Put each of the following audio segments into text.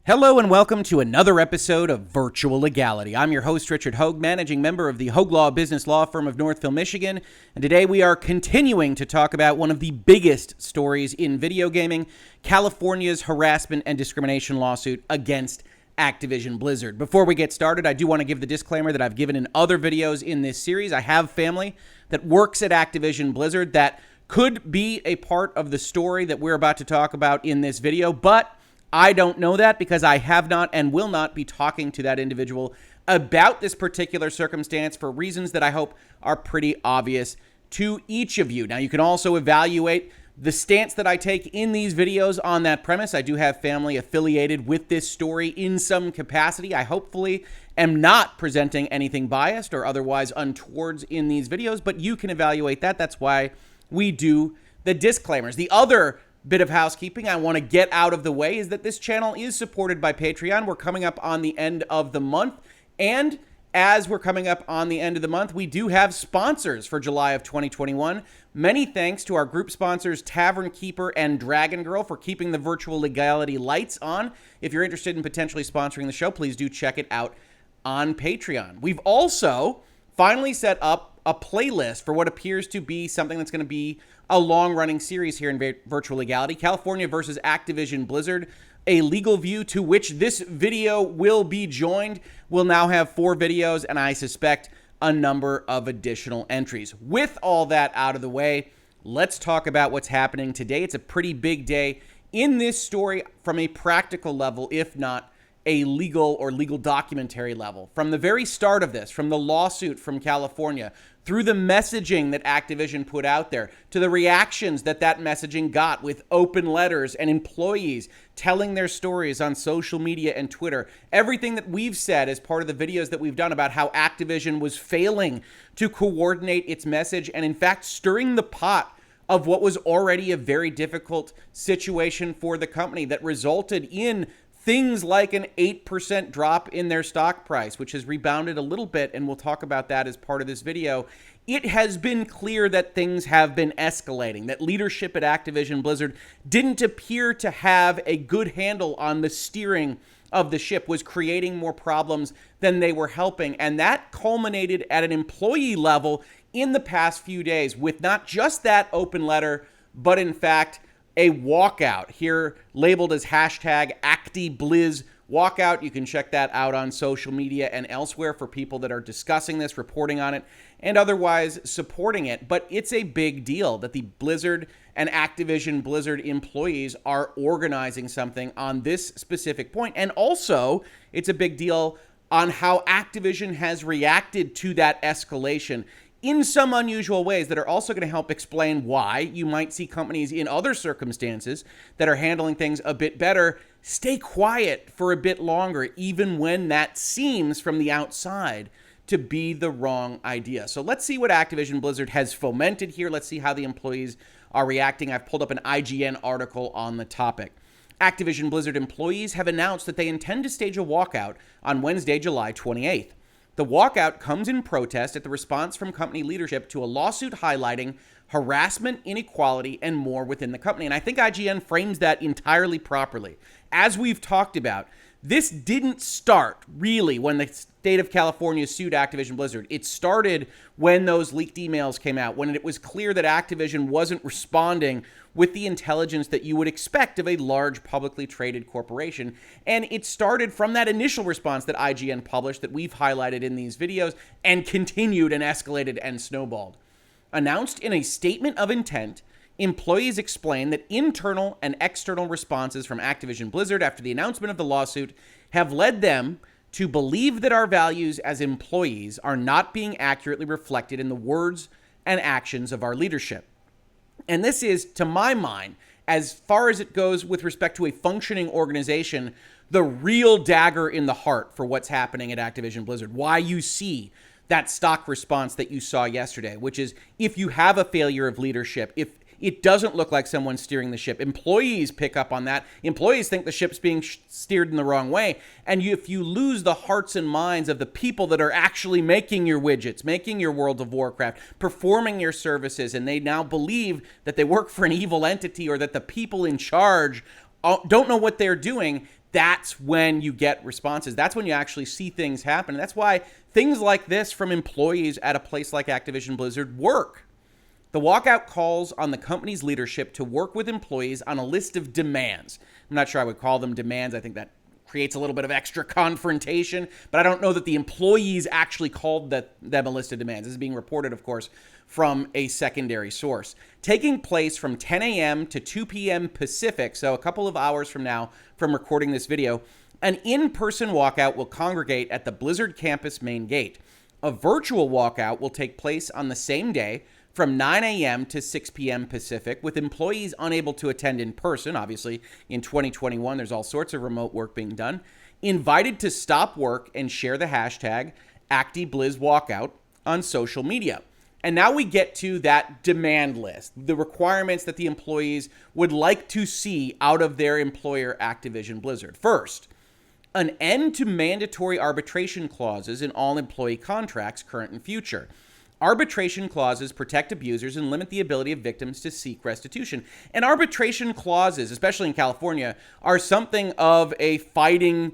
Hello and welcome to another episode of Virtual Legality. I'm your host, Richard Hoeg, managing member of the Hoeg Law business law firm of Northville, Michigan. And today we are continuing to talk about one of the biggest stories in video gaming, California's harassment and discrimination lawsuit against Activision Blizzard. Before we get started, I do want to give the disclaimer that I've given in other videos in this series. I have family that works at Activision Blizzard that could be a part of the story that we're about to talk about in this video, but I don't know that because I have not and will not be talking to that individual about this particular circumstance for reasons that I hope are pretty obvious to each of you. Now, you can also evaluate the stance that I take in these videos on that premise. I do have family affiliated with this story in some capacity. I hopefully am not presenting anything biased or otherwise untowards in these videos, but you can evaluate that. That's why we do the disclaimers. The other bit of housekeeping I want to get out of the way is that this channel is supported by Patreon. We're coming up on the end of the month, and as we're coming up on the end of the month, we do have sponsors for July of 2021. Many thanks to our group sponsors, Tavern Keeper and Dragon Girl, for keeping the Virtual Legality lights on. If you're interested in potentially sponsoring the show, please do check it out on Patreon. We've also finally set up a playlist for what appears to be something that's going to be a long-running series here in Virtual Legality, California versus Activision Blizzard, a legal view to which this video will be joined. We'll now have 4 videos, and I suspect a number of additional entries. With all that out of the way, let's talk about what's happening today. It's a pretty big day in this story from a practical level, if not a legal or legal documentary level. From the very start of this, from the lawsuit from California, through the messaging that Activision put out there, to the reactions that messaging got with open letters and employees telling their stories on social media and Twitter, everything that we've said as part of the videos that we've done about how Activision was failing to coordinate its message and in fact stirring the pot of what was already a very difficult situation for the company that resulted in things like an 8% drop in their stock price, which has rebounded a little bit, and we'll talk about that as part of this video. It has been clear that things have been escalating, that leadership at Activision Blizzard didn't appear to have a good handle on the steering of the ship, was creating more problems than they were helping, and that culminated at an employee level in the past few days with not just that open letter, but in fact a walkout here labeled as hashtag Acti Blizz walkout. You can check that out on social media and elsewhere for people that are discussing this, reporting on it, and otherwise supporting it. But it's a big deal that the Blizzard and Activision Blizzard employees are organizing something on this specific point. And also, it's a big deal on how Activision has reacted to that escalation in some unusual ways that are also going to help explain why you might see companies in other circumstances that are handling things a bit better stay quiet for a bit longer, even when that seems from the outside to be the wrong idea. So let's see what Activision Blizzard has fomented here. Let's see how the employees are reacting. I've pulled up an IGN article on the topic. Activision Blizzard employees have announced that they intend to stage a walkout on Wednesday, July 28th. The walkout comes in protest at the response from company leadership to a lawsuit highlighting harassment, inequality, and more within the company. And I think IGN frames that entirely properly. As we've talked about, this didn't start really when the state of California sued Activision Blizzard. It started when those leaked emails came out, when it was clear that Activision wasn't responding with the intelligence that you would expect of a large publicly traded corporation. And it started from that initial response that IGN published that we've highlighted in these videos and continued and escalated and snowballed. Announced in a statement of intent, employees explain that internal and external responses from Activision Blizzard after the announcement of the lawsuit have led them to believe that our values as employees are not being accurately reflected in the words and actions of our leadership. And this is, to my mind, as far as it goes with respect to a functioning organization, the real dagger in the heart for what's happening at Activision Blizzard. Why you see that stock response that you saw yesterday, which is if you have a failure of leadership, if it doesn't look like someone's steering the ship. Employees pick up on that. Employees think the ship's being steered in the wrong way. And if you lose the hearts and minds of the people that are actually making your widgets, making your World of Warcraft, performing your services, and they now believe that they work for an evil entity or that the people in charge don't know what they're doing, that's when you get responses. That's when you actually see things happen. And that's why things like this from employees at a place like Activision Blizzard work. The walkout calls on the company's leadership to work with employees on a list of demands. I'm not sure I would call them demands. I think that creates a little bit of extra confrontation, but I don't know that the employees actually called them a list of demands. This is being reported, of course, from a secondary source. Taking place from 10 a.m. to 2 p.m. Pacific, so a couple of hours from now from recording this video, an in-person walkout will congregate at the Blizzard campus main gate. A virtual walkout will take place on the same day from 9 a.m. to 6 p.m. Pacific, with employees unable to attend in person. Obviously, in 2021, there's all sorts of remote work being done. Invited to stop work and share the hashtag #ActiBlizzWalkout on social media. And now we get to that demand list, the requirements that the employees would like to see out of their employer, Activision Blizzard. First, an end to mandatory arbitration clauses in all employee contracts, current and future. Arbitration clauses protect abusers and limit the ability of victims to seek restitution. And arbitration clauses, especially in California, are something of a fighting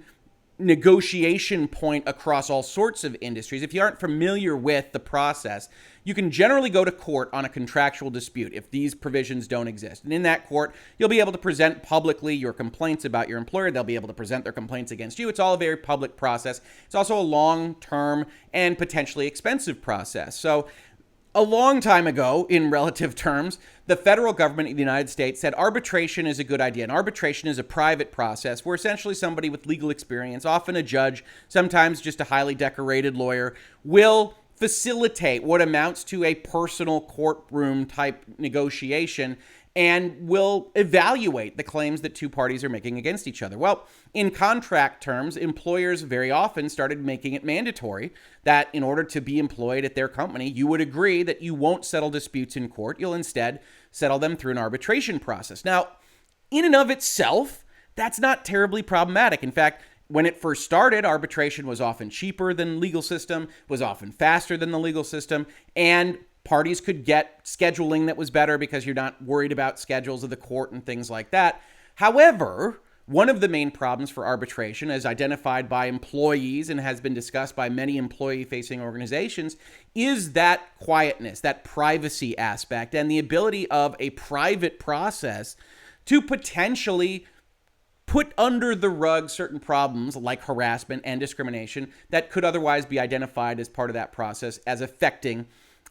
negotiation point across all sorts of industries. If you aren't familiar with the process, you can generally go to court on a contractual dispute if these provisions don't exist. And in that court, you'll be able to present publicly your complaints about your employer. They'll be able to present their complaints against you. It's all a very public process. It's also a long-term and potentially expensive process. So a long time ago, in relative terms, the federal government of the United States said arbitration is a good idea. And arbitration is a private process where essentially somebody with legal experience, often a judge, sometimes just a highly decorated lawyer, will facilitate what amounts to a personal courtroom type negotiation and will evaluate the claims that two parties are making against each other. Well, in contract terms, employers very often started making it mandatory that in order to be employed at their company, you would agree that you won't settle disputes in court. You'll instead settle them through an arbitration process. Now, in and of itself, that's not terribly problematic. In fact, when it first started, arbitration was often cheaper than legal system, was often faster than the legal system, and parties could get scheduling that was better because you're not worried about schedules of the court and things like that. However, one of the main problems for arbitration, as identified by employees and has been discussed by many employee-facing organizations, is that quietness, that privacy aspect, and the ability of a private process to potentially put under the rug certain problems like harassment and discrimination that could otherwise be identified as part of that process as affecting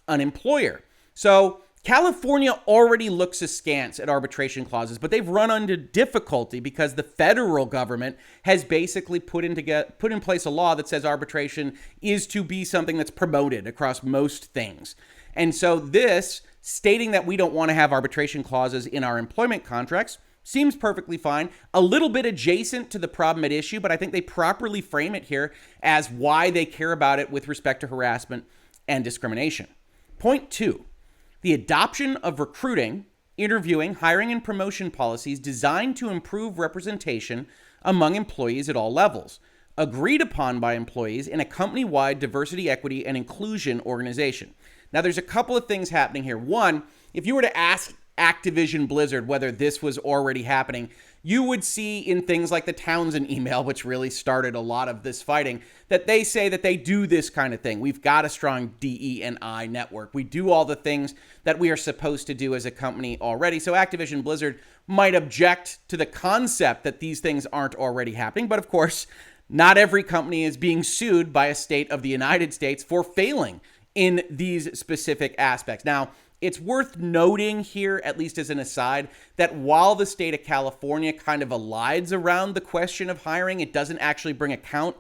an employer. So California already looks askance at arbitration clauses, but they've run into difficulty because the federal government has basically put in place a law that says arbitration is to be something that's promoted across most things. And so this, stating that we don't want to have arbitration clauses in our employment contracts, seems perfectly fine. A little bit adjacent to the problem at issue, but I think they properly frame it here as why they care about it with respect to harassment and discrimination. Point 2, the adoption of recruiting, interviewing, hiring, and promotion policies designed to improve representation among employees at all levels, agreed upon by employees in a company-wide diversity, equity, and inclusion organization. Now, there's a couple of things happening here. One, if you were to ask Activision Blizzard whether this was already happening, you would see in things like the Townsend email, which really started a lot of this fighting, that they say that they do this kind of thing. We've got a strong DE&I network. We do all the things that we are supposed to do as a company already. So Activision Blizzard might object to the concept that these things aren't already happening. But of course, not every company is being sued by a state of the United States for failing in these specific aspects. Now, it's worth noting here, at least as an aside, that while the state of California kind of elides around the question of hiring, it doesn't actually bring account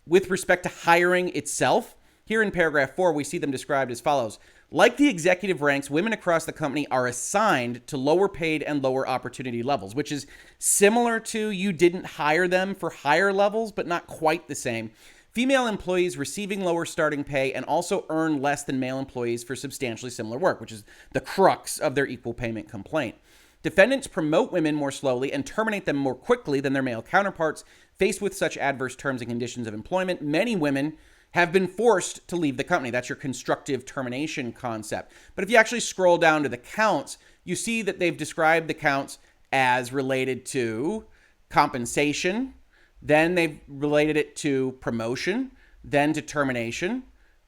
with respect to hiring itself. Here in paragraph 4, we see them described as follows. Like the executive ranks, women across the company are assigned to lower paid and lower opportunity levels, which is similar to you didn't hire them for higher levels, but not quite the same. Female employees receiving lower starting pay and also earn less than male employees for substantially similar work, which is the crux of their equal payment complaint. Defendants promote women more slowly and terminate them more quickly than their male counterparts. Faced with such adverse terms and conditions of employment, many women have been forced to leave the company. That's your constructive termination concept. But if you actually scroll down to the counts, you see that they've described the counts as related to compensation, Then they've related it to promotion, then to termination,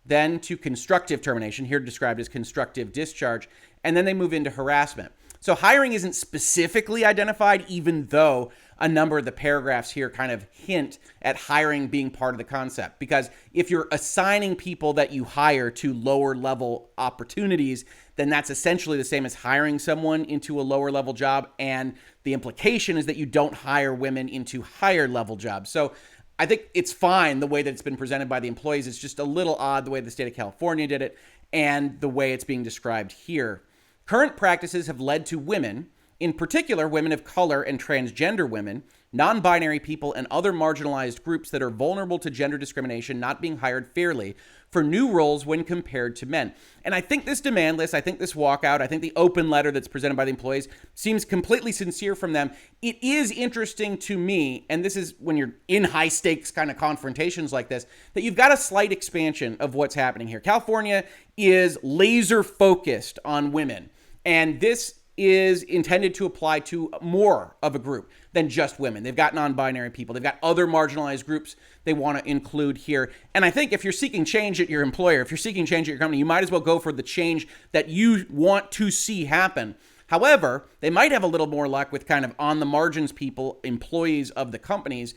then to constructive termination, here described as constructive discharge, and then they move into harassment. So hiring isn't specifically identified, even though a number of the paragraphs here kind of hint at hiring being part of the concept. Because if you're assigning people that you hire to lower level opportunities, then that's essentially the same as hiring someone into a lower level job. And the implication is that you don't hire women into higher level jobs. So I think it's fine the way that it's been presented by the employees. It's just a little odd the way the state of California did it and the way it's being described here. Current practices have led to women, in particular women of color and transgender women, non-binary people, and other marginalized groups that are vulnerable to gender discrimination not being hired fairly for new roles when compared to men. And I think this demand list, I think this walkout, I think the open letter that's presented by the employees seems completely sincere from them. It is interesting to me, and this is when you're in high stakes kind of confrontations like this, that you've got a slight expansion of what's happening here. California is laser focused on women, and this is intended to apply to more of a group than just women. They've got non-binary people. They've got other marginalized groups they want to include here. And I think if you're seeking change at your employer, if you're seeking change at your company, you might as well go for the change that you want to see happen. However, they might have a little more luck with kind of on the margins people, employees of the companies,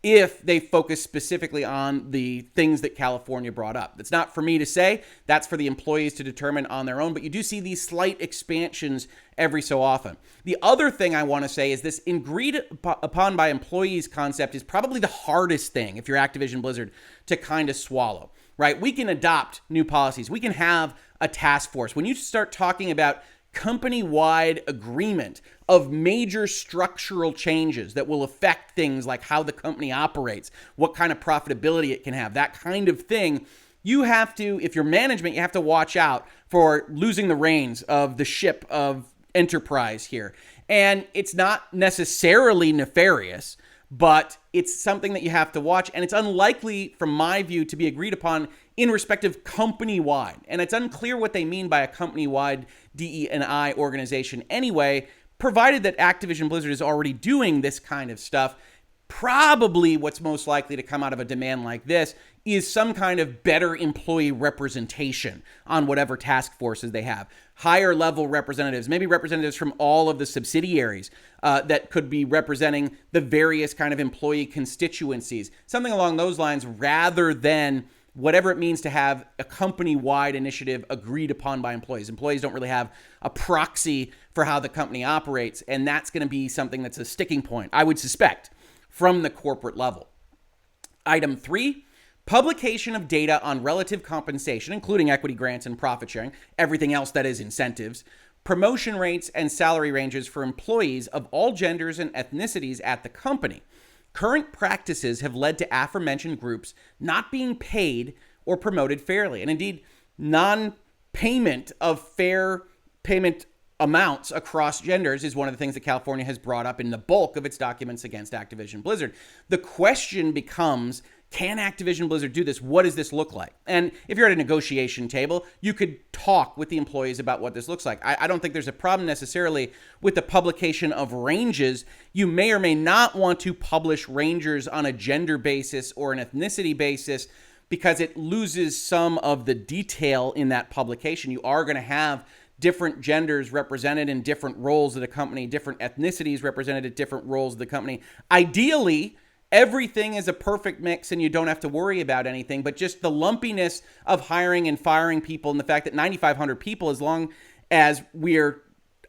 if they focus specifically on the things that California brought up. That's not for me to say. That's for the employees to determine on their own. But you do see these slight expansions every so often. The other thing I want to say is this agreed upon by employees concept is probably the hardest thing, if you're Activision Blizzard, to kind of swallow, right? We can adopt new policies. We can have a task force. When you start talking about company-wide agreement of major structural changes that will affect things like how the company operates, what kind of profitability it can have, that kind of thing, you have to, if you're management, you have to watch out for losing the reins of the ship of enterprise here. And it's not necessarily nefarious, but it's something that you have to watch. And it's unlikely, from my view, to be agreed upon in respect of company-wide. And it's unclear what they mean by a company-wide DE&I organization anyway, provided that Activision Blizzard is already doing this kind of stuff. Probably what's most likely to come out of a demand like this is some kind of better employee representation on whatever task forces they have. Higher level representatives, maybe representatives from all of the subsidiaries that could be representing the various kind of employee constituencies. Something along those lines, rather than whatever it means to have a company-wide initiative agreed upon by employees. Employees don't really have a proxy for how the company operates, and that's going to be something that's a sticking point, I would suspect, from the corporate level. Item 3, publication of data on relative compensation, including equity grants and profit sharing, everything else that is incentives, promotion rates and salary ranges for employees of all genders and ethnicities at the company. Current practices have led to aforementioned groups not being paid or promoted fairly. And indeed, non-payment of fair payment amounts across genders is one of the things that California has brought up in the bulk of its documents against Activision Blizzard. The question becomes, can Activision Blizzard do this? What does this look like? And if you're at a negotiation table, you could talk with the employees about what this looks like. I don't think there's a problem necessarily with the publication of ranges. You may or may not want to publish ranges on a gender basis or an ethnicity basis because it loses some of the detail in that publication. You are going to have different genders represented in different roles of the company, different ethnicities represented at different roles of the company. Ideally, everything is a perfect mix and you don't have to worry about anything, but just the lumpiness of hiring and firing people and the fact that 9,500 people, as long as we're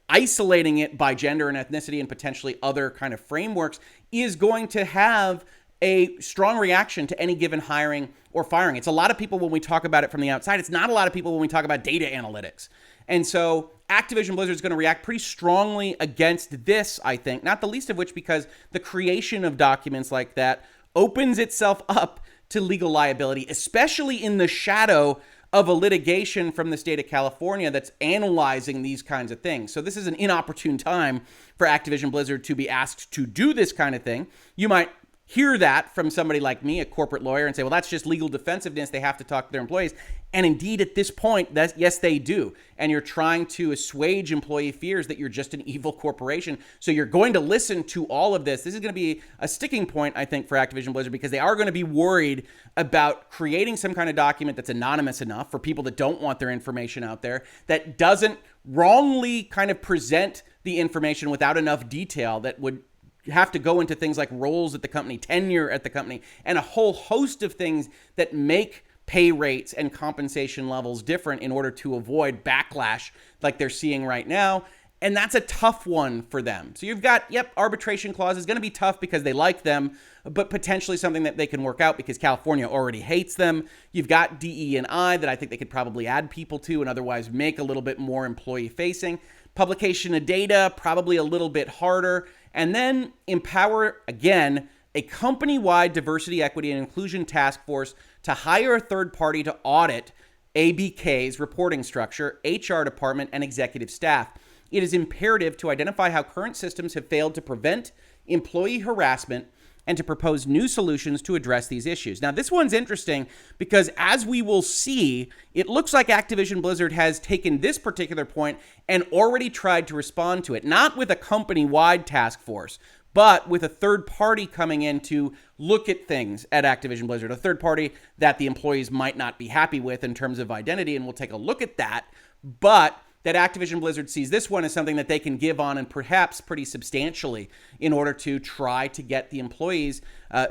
isolating it by gender and ethnicity and potentially other kind of frameworks, is going to have a strong reaction to any given hiring or firing. It's a lot of people when we talk about it from the outside. It's not a lot of people when we talk about data analytics. And so Activision Blizzard is going to react pretty strongly against this, I think, not the least of which because the creation of documents like that opens itself up to legal liability, especially in the shadow of a litigation from the state of California that's analyzing these kinds of things. So this is an inopportune time for Activision Blizzard to be asked to do this kind of thing. You might hear that from somebody like me, a corporate lawyer, and say, well, that's just legal defensiveness. They have to talk to their employees. And indeed, at this point, yes, they do. And you're trying to assuage employee fears that you're just an evil corporation. So you're going to listen to all of this. This is going to be a sticking point, I think, for Activision Blizzard, because they are going to be worried about creating some kind of document that's anonymous enough for people that don't want their information out there, that doesn't wrongly kind of present the information without enough detail, that would have to go into things like roles at the company, tenure at the company, and a whole host of things that make pay rates and compensation levels different in order to avoid backlash like they're seeing right now. And that's a tough one for them. So you've got, arbitration clause is going to be tough because they like them, but potentially something that they can work out because California already hates them. You've got DE&I that I think they could probably add people to and otherwise make a little bit more employee facing. Publication of data, probably a little bit harder. And then empower, again, a company-wide diversity, equity, and inclusion task force to hire a third party to audit ABK's reporting structure, HR department, and executive staff. It is imperative to identify how current systems have failed to prevent employee harassment and to propose new solutions to address these issues. Now, this one's interesting because, as we will see, it looks like Activision Blizzard has taken this particular point and already tried to respond to it, not with a company-wide task force, but with a third party coming in to look at things at Activision Blizzard, a third party that the employees might not be happy with in terms of identity, and we'll take a look at that, but that Activision Blizzard sees this one as something that they can give on, and perhaps pretty substantially, in order to try to get the employees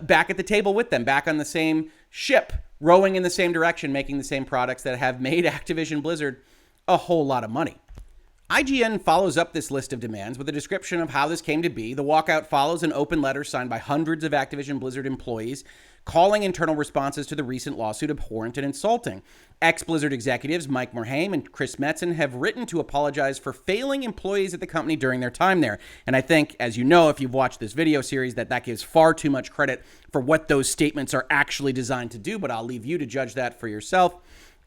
back at the table with them, back on the same ship, rowing in the same direction, making the same products that have made Activision Blizzard a whole lot of money. IGN follows up this list of demands with a description of how this came to be. The walkout follows an open letter signed by hundreds of Activision Blizzard employees calling internal responses to the recent lawsuit abhorrent and insulting. Ex-Blizzard executives Mike Morhaime and Chris Metzen have written to apologize for failing employees at the company during their time there. And I think, as you know, if you've watched this video series, that gives far too much credit for what those statements are actually designed to do, but I'll leave you to judge that for yourself.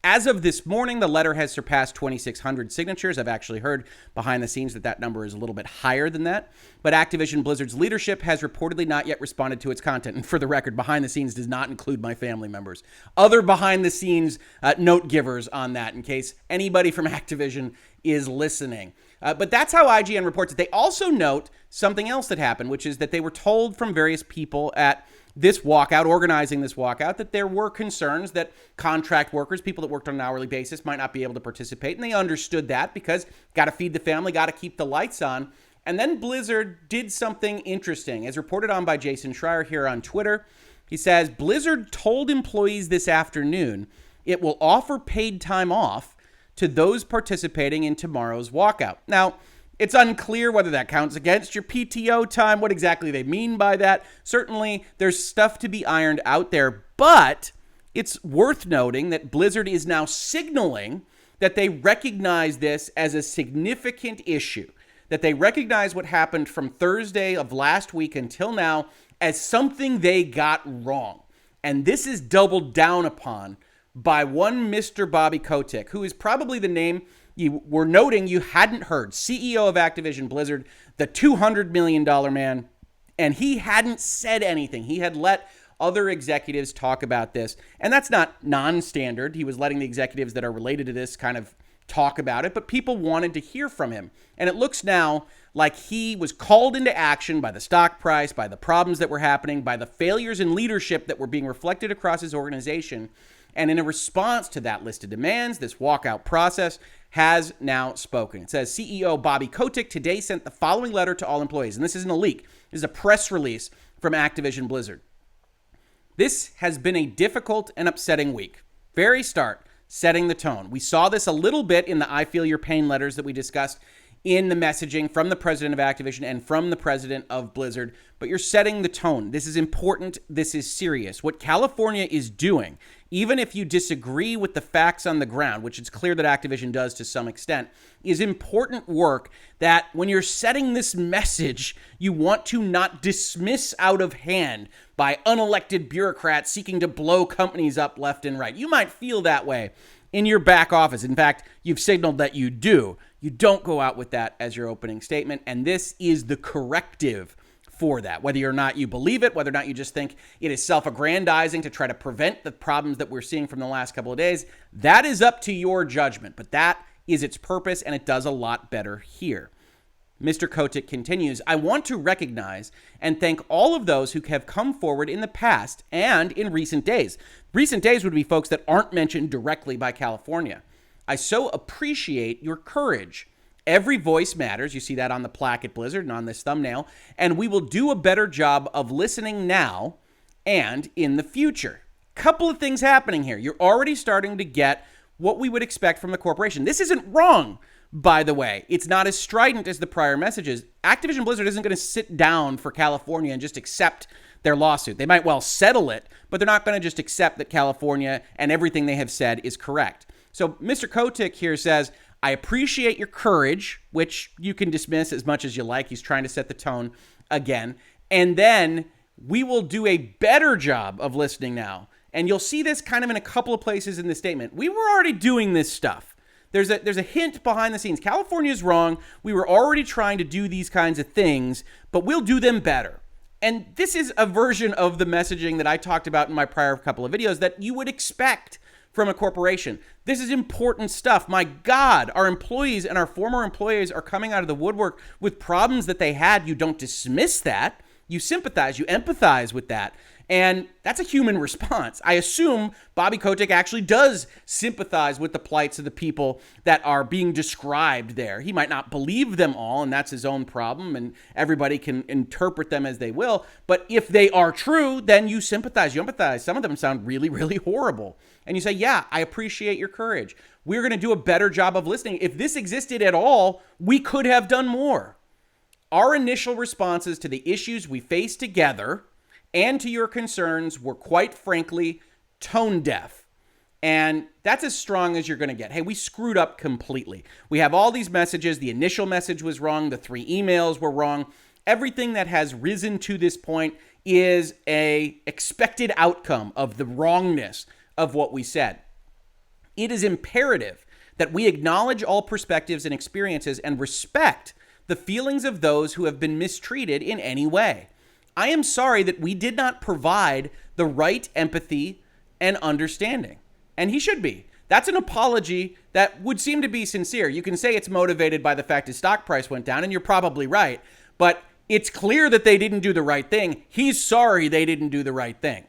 As of this morning, the letter has surpassed 2,600 signatures. I've actually heard behind the scenes that number is a little bit higher than that. But Activision Blizzard's leadership has reportedly not yet responded to its content. And for the record, behind the scenes does not include my family members. Other behind the scenes note givers on that, in case anybody from Activision is listening. But that's how IGN reports it. They also note something else that happened, which is that they were told from various people at this walkout, organizing this walkout, that there were concerns that contract workers, people that worked on an hourly basis, might not be able to participate. And they understood that because got to feed the family, got to keep the lights on. And then Blizzard did something interesting. As reported on by Jason Schreier here on Twitter, he says, Blizzard told employees this afternoon it will offer paid time off to those participating in tomorrow's walkout. Now, it's unclear whether that counts against your PTO time, what exactly they mean by that. Certainly, there's stuff to be ironed out there, but it's worth noting that Blizzard is now signaling that they recognize this as a significant issue, that they recognize what happened from Thursday of last week until now as something they got wrong. And this is doubled down upon by one Mr. Bobby Kotick, who is probably the name you were noting you hadn't heard, CEO of Activision Blizzard, the $200 million man, and he hadn't said anything. He had let other executives talk about this, and that's not non-standard. He was letting the executives that are related to this kind of talk about it, but people wanted to hear from him. And it looks now like he was called into action by the stock price, by the problems that were happening, by the failures in leadership that were being reflected across his organization. And in a response to that list of demands, this walkout process has now spoken. It says, CEO Bobby Kotick today sent the following letter to all employees. And this isn't a leak. This is a press release from Activision Blizzard. This has been a difficult and upsetting week. Very start, setting the tone. We saw this a little bit in the I Feel Your Pain letters that we discussed in the messaging from the president of Activision and from the president of Blizzard, but you're setting the tone. This is important. This is serious. What California is doing, even if you disagree with the facts on the ground, which it's clear that Activision does to some extent, is important work that when you're setting this message, you want to not dismiss out of hand by unelected bureaucrats seeking to blow companies up left and right. You might feel that way in your back office. In fact, you've signaled that you do. You don't go out with that as your opening statement, and this is the corrective for that. Whether or not you believe it, whether or not you just think it is self-aggrandizing to try to prevent the problems that we're seeing from the last couple of days, that is up to your judgment. But that is its purpose, and it does a lot better here. Mr. Kotick continues, I want to recognize and thank all of those who have come forward in the past and in recent days. Recent days would be folks that aren't mentioned directly by California. I so appreciate your courage. Every voice matters. You see that on the plaque at Blizzard and on this thumbnail. And we will do a better job of listening now and in the future. Couple of things happening here. You're already starting to get what we would expect from the corporation. This isn't wrong, by the way. It's not as strident as the prior messages. Activision Blizzard isn't going to sit down for California and just accept their lawsuit. They might well settle it, but they're not going to just accept that California and everything they have said is correct. So Mr. Kotick here says, I appreciate your courage, which you can dismiss as much as you like. He's trying to set the tone again. And then we will do a better job of listening now. And you'll see this kind of in a couple of places in the statement. We were already doing this stuff. There's a hint behind the scenes. California's wrong. We were already trying to do these kinds of things, but we'll do them better. And this is a version of the messaging that I talked about in my prior couple of videos that you would expect from a corporation. This is important stuff. My God, our employees and our former employees are coming out of the woodwork with problems that they had. You don't dismiss that. You sympathize, you empathize with that. And that's a human response. I assume Bobby Kotick actually does sympathize with the plights of the people that are being described there. He might not believe them all, and that's his own problem, and everybody can interpret them as they will. But if they are true, then you sympathize, you empathize. Some of them sound really, really horrible. And you say, yeah, I appreciate your courage. We're going to do a better job of listening. If this existed at all, we could have done more. Our initial responses to the issues we face together and to your concerns were, quite frankly, tone deaf. And that's as strong as you're going to get. Hey, we screwed up completely. We have all these messages. The initial message was wrong. The 3 emails were wrong. Everything that has risen to this point is a expected outcome of the wrongness of what we said. It is imperative that we acknowledge all perspectives and experiences and respect the feelings of those who have been mistreated in any way. I am sorry that we did not provide the right empathy and understanding. And he should be. That's an apology that would seem to be sincere. You can say it's motivated by the fact his stock price went down, and you're probably right. But it's clear that they didn't do the right thing. He's sorry they didn't do the right thing.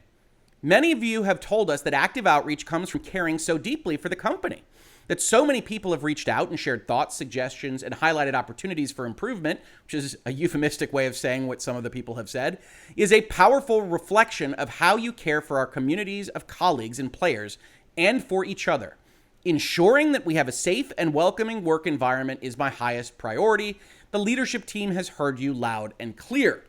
Many of you have told us that active outreach comes from caring so deeply for the company. That so many people have reached out and shared thoughts, suggestions, and highlighted opportunities for improvement, which is a euphemistic way of saying what some of the people have said, is a powerful reflection of how you care for our communities of colleagues and players and for each other. Ensuring that we have a safe and welcoming work environment is my highest priority. The leadership team has heard you loud and clear.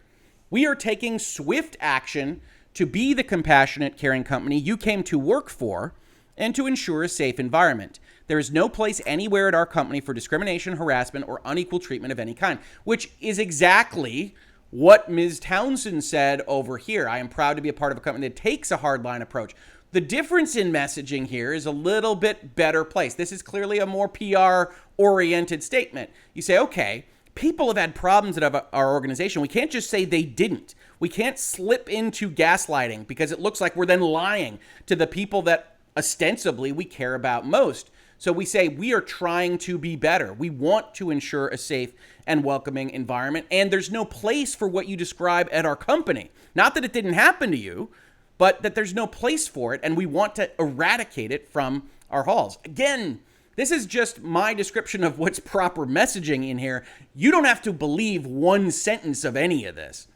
We are taking swift action to be the compassionate, caring company you came to work for and to ensure a safe environment. There is no place anywhere at our company for discrimination, harassment, or unequal treatment of any kind, which is exactly what Ms. Townsend said over here. I am proud to be a part of a company that takes a hardline approach. The difference in messaging here is a little bit better placed. This is clearly a more PR-oriented statement. You say, okay, people have had problems at our organization. We can't just say they didn't. We can't slip into gaslighting because it looks like we're then lying to the people that ostensibly we care about most. So we say we are trying to be better. We want to ensure a safe and welcoming environment. And there's no place for what you describe at our company. Not that it didn't happen to you, but that there's no place for it. And we want to eradicate it from our halls. Again, this is just my description of what's proper messaging in here. You don't have to believe one sentence of any of this.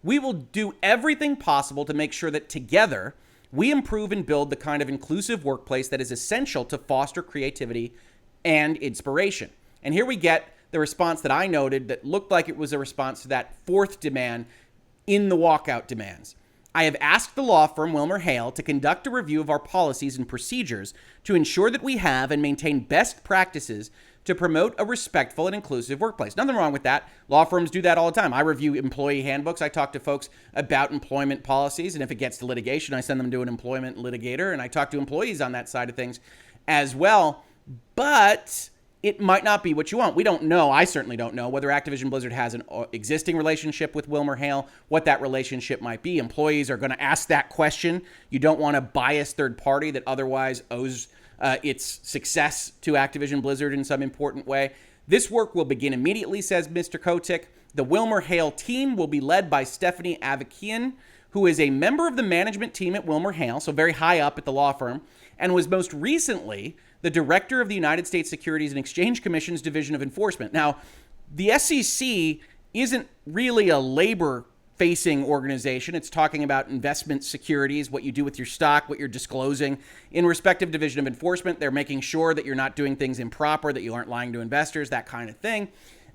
We will do everything possible to make sure that together we improve and build the kind of inclusive workplace that is essential to foster creativity and inspiration. And here we get the response that I noted that looked like it was a response to that 4th demand in the walkout demands. I have asked the law firm WilmerHale to conduct a review of our policies and procedures to ensure that we have and maintain best practices to promote a respectful and inclusive workplace. Nothing wrong with that. Law firms do that all the time. I review employee handbooks. I talk to folks about employment policies, and if it gets to litigation, I send them to an employment litigator, and I talk to employees on that side of things as well. But it might not be what you want. We don't know. I certainly don't know whether Activision Blizzard has an existing relationship with WilmerHale, what that relationship might be. Employees are going to ask that question. You don't want a biased third party that otherwise owes its success to Activision Blizzard in some important way. This work will begin immediately, says Mr. Kotick. The WilmerHale team will be led by Stephanie Avakian, who is a member of the management team at WilmerHale, so very high up at the law firm, and was most recently the director of the United States Securities and Exchange Commission's Division of Enforcement. Now, the SEC isn't really a labor-facing organization. It's talking about investment securities, what you do with your stock, what you're disclosing. In respective Division of Enforcement, they're making sure that you're not doing things improper, that you aren't lying to investors, that kind of thing.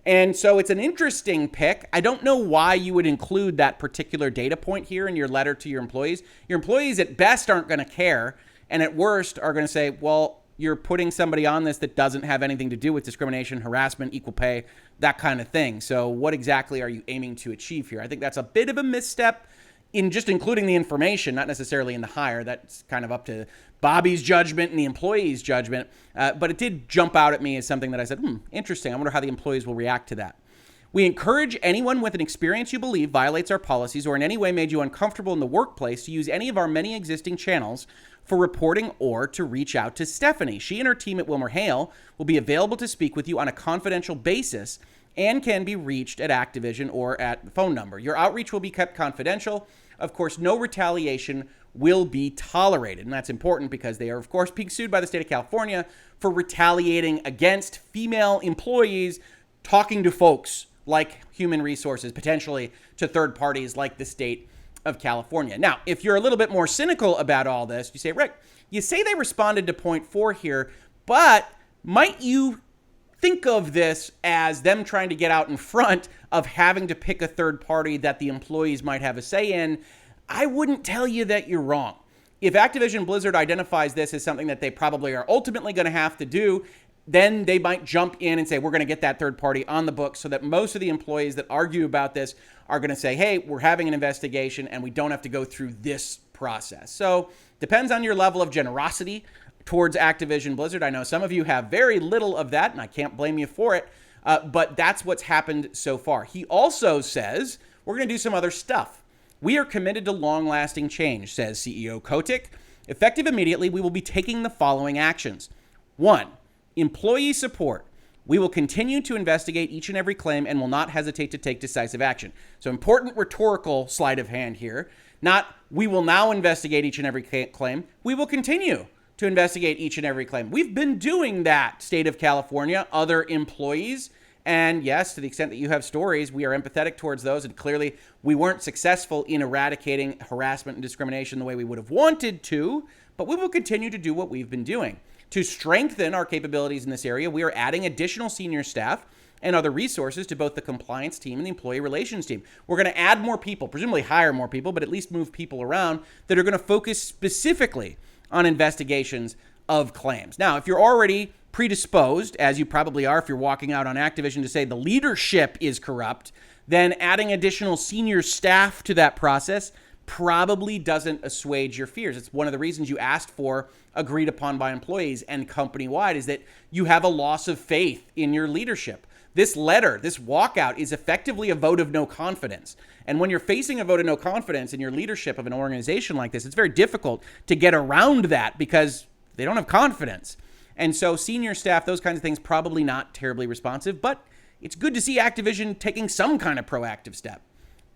And so it's an interesting pick. I don't know why you would include that particular data point here in your letter to your employees. Your employees at best aren't going to care, and at worst are going to say, well, you're putting somebody on this that doesn't have anything to do with discrimination, harassment, equal pay, that kind of thing. So what exactly are you aiming to achieve here? I think that's a bit of a misstep in just including the information, not necessarily in the hire. That's kind of up to Bobby's judgment and the employee's judgment. But it did jump out at me as something that I said, interesting. I wonder how the employees will react to that. We encourage anyone with an experience you believe violates our policies or in any way made you uncomfortable in the workplace to use any of our many existing channels for reporting or to reach out to Stephanie. She and her team at WilmerHale will be available to speak with you on a confidential basis and can be reached at Activision or at the phone number. Your outreach will be kept confidential. Of course, no retaliation will be tolerated. And that's important because they are, of course, being sued by the state of California for retaliating against female employees talking to folks like human resources, potentially to third parties like the state of California. Now, if you're a little bit more cynical about all this, you say, Rick, you say they responded to point 4 here, but might you think of this as them trying to get out in front of having to pick a third party that the employees might have a say in? I wouldn't tell you that you're wrong. If Activision Blizzard identifies this as something that they probably are ultimately going to have to do, then they might jump in and say, we're going to get that third party on the book so that most of the employees that argue about this are going to say, hey, we're having an investigation and we don't have to go through this process. So depends on your level of generosity towards Activision Blizzard. I know some of you have very little of that, and I can't blame you for it, but that's what's happened so far. He also says, we're going to do some other stuff. We are committed to long-lasting change, says CEO Kotick. Effective immediately, we will be taking the following actions. 1, employee support. We will continue to investigate each and every claim and will not hesitate to take decisive action. So important rhetorical sleight of hand here. Not, we will now investigate each and every claim. We will continue to investigate each and every claim. We've been doing that, state of California, other employees. And yes, to the extent that you have stories, we are empathetic towards those. And clearly, we weren't successful in eradicating harassment and discrimination the way we would have wanted to. But we will continue to do what we've been doing. To strengthen our capabilities in this area, we are adding additional senior staff and other resources to both the compliance team and the employee relations team. We're going to add more people, presumably hire more people, but at least move people around that are going to focus specifically on investigations of claims. Now, if you're already predisposed, as you probably are if you're walking out on Activision to say the leadership is corrupt, then adding additional senior staff to that process probably doesn't assuage your fears. It's one of the reasons you asked for agreed upon by employees and company-wide is that you have a loss of faith in your leadership. This letter, this walkout is effectively a vote of no confidence. And when you're facing a vote of no confidence in your leadership of an organization like this, it's very difficult to get around that because they don't have confidence. And so senior staff, those kinds of things, probably not terribly responsive, but it's good to see Activision taking some kind of proactive step.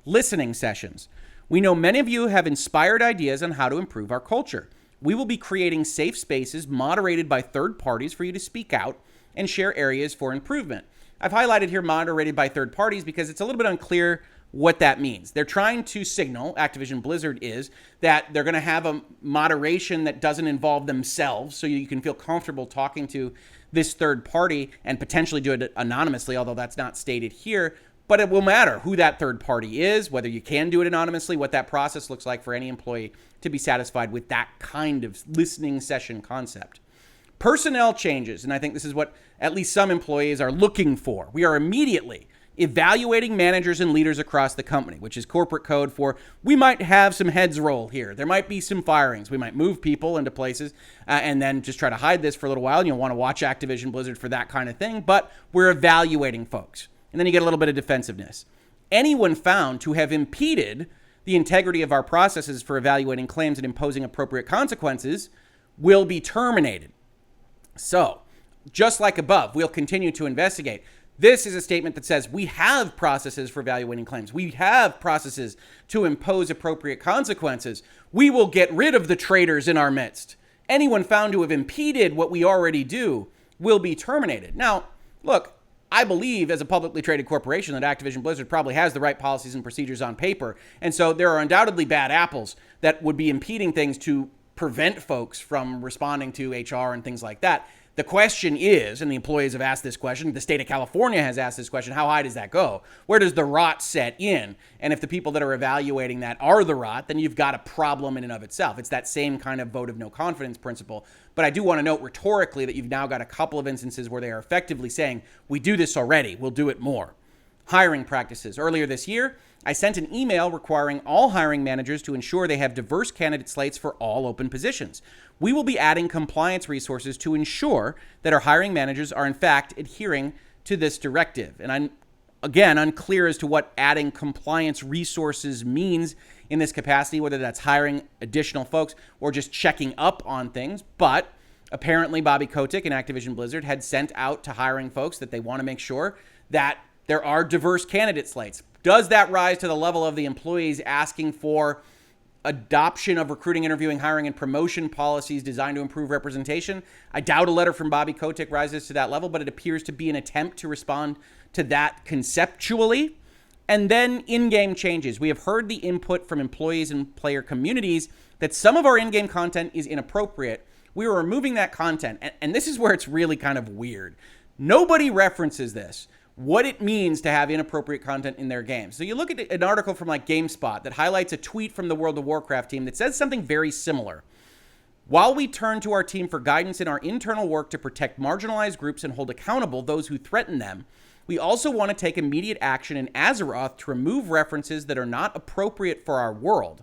Listening sessions. We know many of you have inspired ideas on how to improve our culture. We will be creating safe spaces moderated by third parties for you to speak out and share areas for improvement. I've highlighted here moderated by third parties because it's a little bit unclear what that means. They're trying to signal, Activision Blizzard is, that they're going to have a moderation that doesn't involve themselves so you can feel comfortable talking to this third party and potentially do it anonymously, although that's not stated here. But it will matter who that third party is, whether you can do it anonymously, what that process looks like for any employee to be satisfied with that kind of listening session concept. Personnel changes, and I think this is what at least some employees are looking for. We are immediately evaluating managers and leaders across the company, which is corporate code for we might have some heads roll here. There might be some firings. We might move people into places and then just try to hide this for a little while. And you'll want to watch Activision Blizzard for that kind of thing. But we're evaluating folks. And then you get a little bit of defensiveness. Anyone found to have impeded the integrity of our processes for evaluating claims and imposing appropriate consequences will be terminated. So, just like above, we'll continue to investigate. This is a statement that says we have processes for evaluating claims. We have processes to impose appropriate consequences. We will get rid of the traitors in our midst. Anyone found to have impeded what we already do will be terminated. Now, look, I believe as a publicly traded corporation that Activision Blizzard probably has the right policies and procedures on paper. And so there are undoubtedly bad apples that would be impeding things to prevent folks from responding to HR and things like that. The question is, and the employees have asked this question, the state of California has asked this question, how high does that go? Where does the rot set in? And if the people that are evaluating that are the rot, then you've got a problem in and of itself. It's that same kind of vote of no confidence principle. But I do want to note rhetorically that you've now got a couple of instances where they are effectively saying, we do this already, we'll do it more. Hiring practices. Earlier this year, I sent an email requiring all hiring managers to ensure they have diverse candidate slates for all open positions. We will be adding compliance resources to ensure that our hiring managers are in fact adhering to this directive. And I'm, again, unclear as to what adding compliance resources means in this capacity, whether that's hiring additional folks or just checking up on things. But apparently Bobby Kotick and Activision Blizzard had sent out to hiring folks that they want to make sure that there are diverse candidate slates. Does that rise to the level of the employees asking for adoption of recruiting, interviewing, hiring, and promotion policies designed to improve representation? I doubt a letter from Bobby Kotick rises to that level, but it appears to be an attempt to respond to that conceptually. And then in-game changes. We have heard the input from employees and player communities that some of our in-game content is inappropriate. We are removing that content. And this is where it's really kind of weird. Nobody references this, what it means to have inappropriate content in their games. So you look at an article from like GameSpot that highlights a tweet from the World of Warcraft team that says something very similar. While we turn to our team for guidance in our internal work to protect marginalized groups and hold accountable those who threaten them, we also want to take immediate action in Azeroth to remove references that are not appropriate for our world.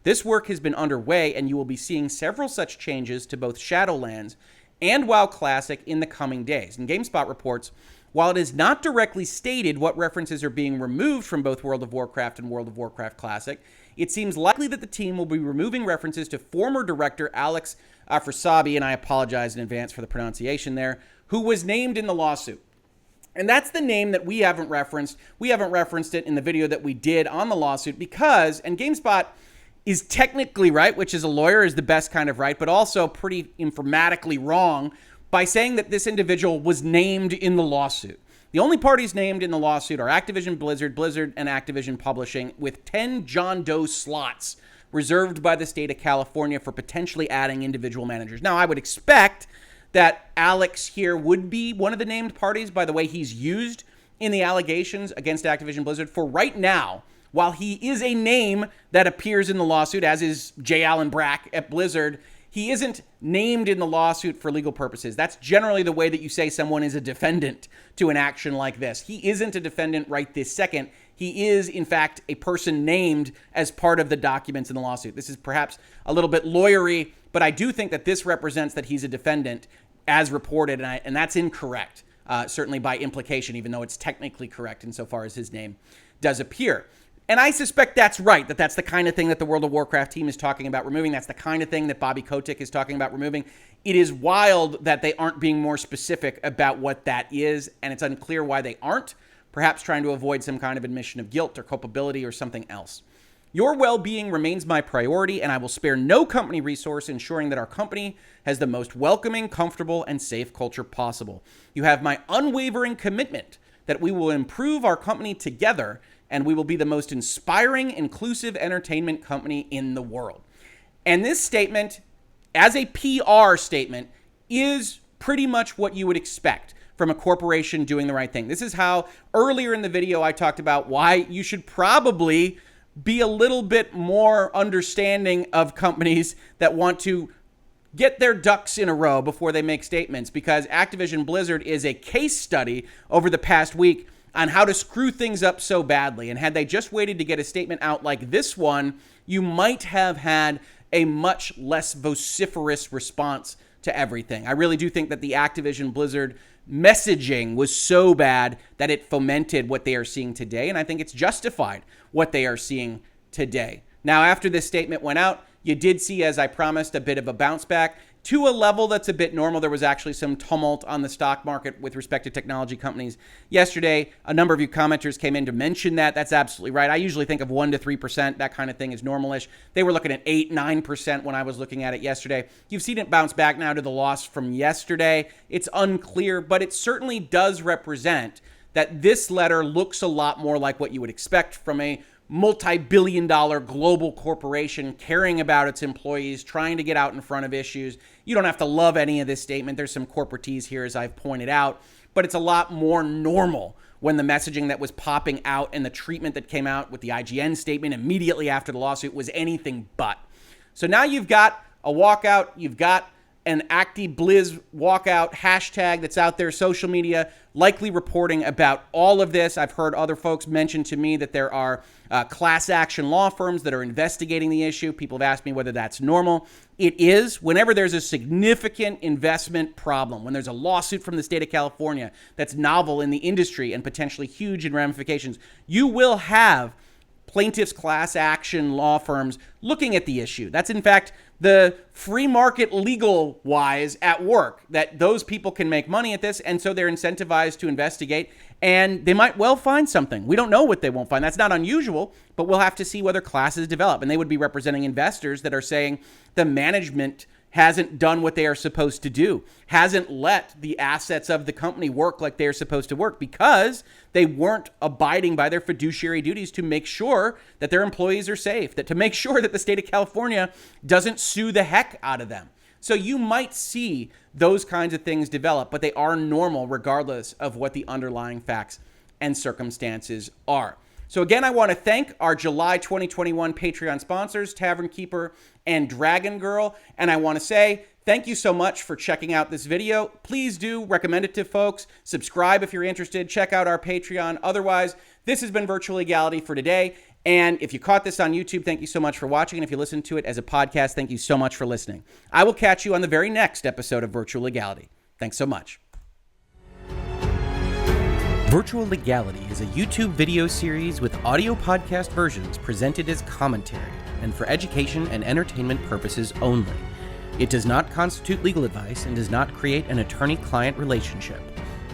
This work has been underway, and you will be seeing several such changes to both Shadowlands and WoW Classic in the coming days. And GameSpot reports, while it is not directly stated what references are being removed from both World of Warcraft and World of Warcraft Classic, it seems likely that the team will be removing references to former director Alex Afrasabi, and I apologize in advance for the pronunciation there, who was named in the lawsuit. And that's the name that we haven't referenced. We haven't referenced it in the video that we did on the lawsuit because, and GameSpot is technically right, which as a lawyer is the best kind of right, but also pretty informatically wrong by saying that this individual was named in the lawsuit. The only parties named in the lawsuit are Activision Blizzard, Blizzard, and Activision Publishing, with 10 John Doe slots reserved by the state of California for potentially adding individual managers. Now, I would expect that Alex here would be one of the named parties by the way he's used in the allegations against Activision Blizzard. For right now, while he is a name that appears in the lawsuit, as is J. Allen Brack at Blizzard, he isn't named in the lawsuit for legal purposes. That's generally the way that you say someone is a defendant to an action like this. He isn't a defendant right this second. He is, in fact, a person named as part of the documents in the lawsuit. This is perhaps a little bit lawyery, but I do think that this represents that he's a defendant as reported, and that's incorrect, certainly by implication, even though it's technically correct insofar as his name does appear. And I suspect that's right, that that's the kind of thing that the World of Warcraft team is talking about removing. That's the kind of thing that Bobby Kotick is talking about removing. It is wild that they aren't being more specific about what that is, and it's unclear why they aren't, perhaps trying to avoid some kind of admission of guilt or culpability or something else. Your well-being remains my priority, and I will spare no company resource ensuring that our company has the most welcoming, comfortable, and safe culture possible. You have my unwavering commitment that we will improve our company together, and we will be the most inspiring, inclusive entertainment company in the world. And this statement, as a PR statement, is pretty much what you would expect from a corporation doing the right thing. This is how earlier in the video I talked about why you should probably be a little bit more understanding of companies that want to get their ducks in a row before they make statements, because Activision Blizzard is a case study over the past week on how to screw things up so badly. And had they just waited to get a statement out like this one, you might have had a much less vociferous response to everything. I really do think that the Activision Blizzard messaging was so bad that it fomented what they are seeing today, and I think it's justified what they are seeing today. Now, after this statement went out, you did see, as I promised, a bit of a bounce back to a level that's a bit normal. There was actually some tumult on the stock market with respect to technology companies yesterday. A number of you commenters came in to mention that. That's absolutely right. I usually think of 1% to 3%. That kind of thing is normalish. They were looking at 8%, 9% when I was looking at it yesterday. You've seen it bounce back now to the loss from yesterday. It's unclear, but it certainly does represent that this letter looks a lot more like what you would expect from a multi-billion-dollar global corporation caring about its employees, trying to get out in front of issues. You don't have to love any of this statement. There's some corporatees here, as I've pointed out, but it's a lot more normal when the messaging that was popping out and the treatment that came out with the IGN statement immediately after the lawsuit was anything but. So now you've got a walkout, you've got an Acti Blizz walkout hashtag that's out there, social media, likely reporting about all of this. I've heard other folks mention to me that there are class action law firms that are investigating the issue. People have asked me whether that's normal. It is. Whenever there's a significant investment problem, when there's a lawsuit from the state of California that's novel in the industry and potentially huge in ramifications, you will have plaintiffs' class action law firms looking at the issue. That's, in fact, the free market legal wise at work, that those people can make money at this, and so they're incentivized to investigate, and they might well find something. We don't know what they won't find. That's not unusual, but we'll have to see whether classes develop. And they would be representing investors that are saying the management hasn't done what they are supposed to do, hasn't let the assets of the company work like they're supposed to work because they weren't abiding by their fiduciary duties to make sure that their employees are safe, that to make sure that the state of California doesn't sue the heck out of them. So you might see those kinds of things develop, but they are normal regardless of what the underlying facts and circumstances are. So again, I want to thank our July 2021 Patreon sponsors, Tavern Keeper and Dragon Girl. And I want to say thank you so much for checking out this video. Please do recommend it to folks. Subscribe if you're interested. Check out our Patreon. Otherwise, this has been Virtual Legality for today. And if you caught this on YouTube, thank you so much for watching. And if you listened to it as a podcast, thank you so much for listening. I will catch you on the very next episode of Virtual Legality. Thanks so much. Virtual Legality is a YouTube video series with audio podcast versions presented as commentary and for education and entertainment purposes only. It does not constitute legal advice and does not create an attorney-client relationship.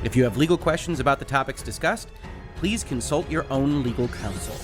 If you have legal questions about the topics discussed, please consult your own legal counsel.